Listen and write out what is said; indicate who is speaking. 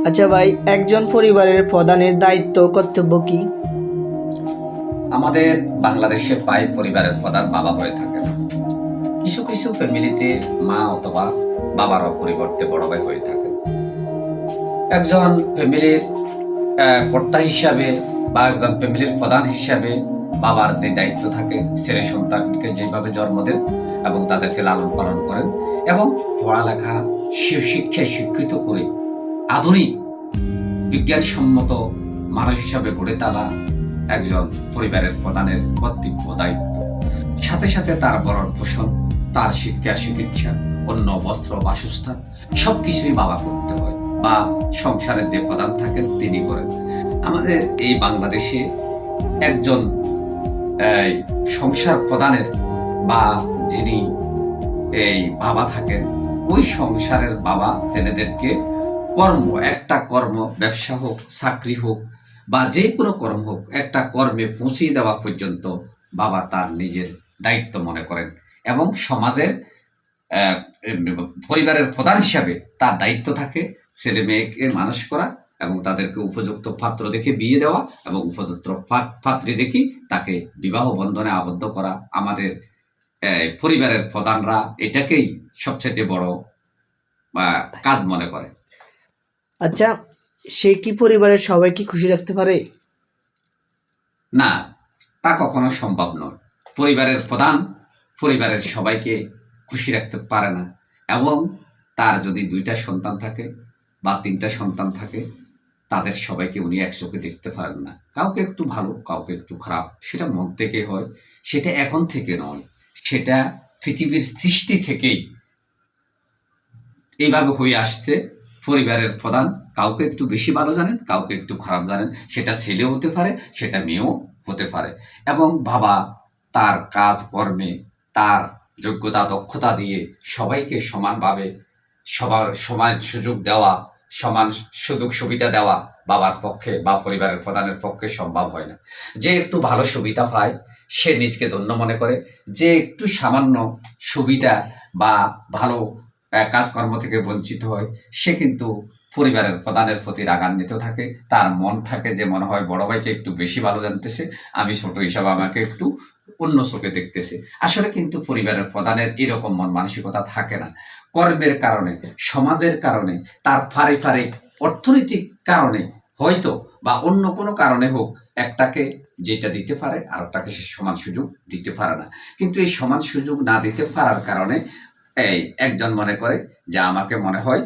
Speaker 1: আচ্ছা ভাই, একজন পরিবারের প্রধানের দায়িত্ব কর্তব্য কি?
Speaker 2: আমাদের বাংলাদেশে প্রায় পরিবারের প্রধান বাবা হয়ে থাকেন। কিছু কিছু ফ্যামিলিতে মা অথবা বাবারও পরিবর্তে বড় ভাই হয়ে থাকেন। একজন ফ্যামিলির কর্তা হিসাবে বা একজন ফ্যামিলির প্রধান হিসাবে বাবার যে দায়িত্ব থাকে, ছেলে সন্তানকে যেভাবে জন্ম দেন এবং তাদেরকে লালন পালন করেন এবং পড়ালেখা শিক্ষায় শিক্ষিত করে আধুনিক বিজ্ঞানসম্মত মানুষ হিসাবে গড়ে তোলা একজন পরিবারের প্রধানের কর্তব্য দায়িত্ব। সাথে সাথে তার ভরণ পোষণ, তার শিক্ষা চিকিৎসা, অন্য বস্ত্র বাসস্থান সবকিছুই বাবা করতে হয় বা সংসারের যে প্রধান থাকেন তিনি করেন। আমাদের এই বাংলাদেশে একজন সংসার প্রধানের বা যিনি এই বাবা থাকেন, ওই সংসারের বাবা ছেলেদেরকে একটা কর্ম, ব্যবসা হোক, চাকরি হোক বা যে কোনো কর্ম হোক, একটা কর্মে পৌঁছিয়ে দেওয়া পর্যন্ত বাবা তার নিজের দায়িত্ব মনে করেন এবং সমাজের আহ, পরিবারের প্রধান হিসাবে তার দায়িত্ব থাকে ছেলে মেয়েকে মানুষ করা এবং তাদেরকে উপযুক্ত পাত্র দেখে বিয়ে দেওয়া এবং উপযুক্ত পাত্রী দেখে তাকে বিবাহ বন্ধনে আবদ্ধ করা। আমাদের পরিবারের প্রধানরা এটাকেই সবচেয়ে বড় কাজ মনে করে।
Speaker 1: আচ্ছা, সে কি পরিবারের সবাইকে খুশি রাখতে পারে?
Speaker 2: না, তা কখনো সম্ভব নয়। পরিবারের প্রধান পরিবারের সবাইকে খুশি রাখতে পারে না এবং তার যদি 2টা সন্তান থাকে বা 3টা সন্তান থাকে, তাদের সবাইকে উনি একচোখে দেখতে পারেন না। কাউকে একটু ভালো, কাউকে একটু খারাপ, সেটা মন থেকে হয়। সেটা এখন থেকে নয়, সেটা পৃথিবীর সৃষ্টি থেকেই এইভাবে হয়ে আসছে। পরিবারের প্রধান কাউকে একটু বেশি ভালো জানেন, কাউকে একটু খারাপ জানেন। সেটা ছেলে হতে পারে, সেটা মেয়েও হতে পারে। এবং বাবা তার কাজ কর্মে তার যোগ্যতা দক্ষতা দিয়ে সবাইকে সমানভাবে সবার সমান সুযোগ দেওয়া, সমান সুযোগ সুবিধা দেওয়া বাবার পক্ষে বা পরিবারের প্রধানের পক্ষে সম্ভব হয় না। যে একটু ভালো সুবিধা পায় সে নিজকে ধন্য মনে করে, যে একটু সামান্য সুবিধা বা ভালো কাজকর্ম থেকে বঞ্চিত হয় সে কিন্তু পরিবারের প্রধানের প্রতি রাগান্বিত থাকে। তার মন থাকে যে মনে হয় বড় ভাইকে একটু বেশি ভালো জানতেছে, আমি ছোট হিসাবে আমাকে একটু অন্য চোখে দেখতেছে। আসলে কিন্তু পরিবারের প্রধানের এরকম মন মানসিকতা থাকে না। কর্মের কারণে, সমাজের কারণে, তার পারিবারিক অর্থনৈতিক কারণে হয়তো বা অন্য কোনো কারণে হোক, একটাকে যেটা দিতে পারে আরেকটাকে সে সমান সুযোগ দিতে পারে না। কিন্তু এই সমান সুযোগ না দিতে পারার কারণে একজন মনে করে যে আমাকে মনে হয়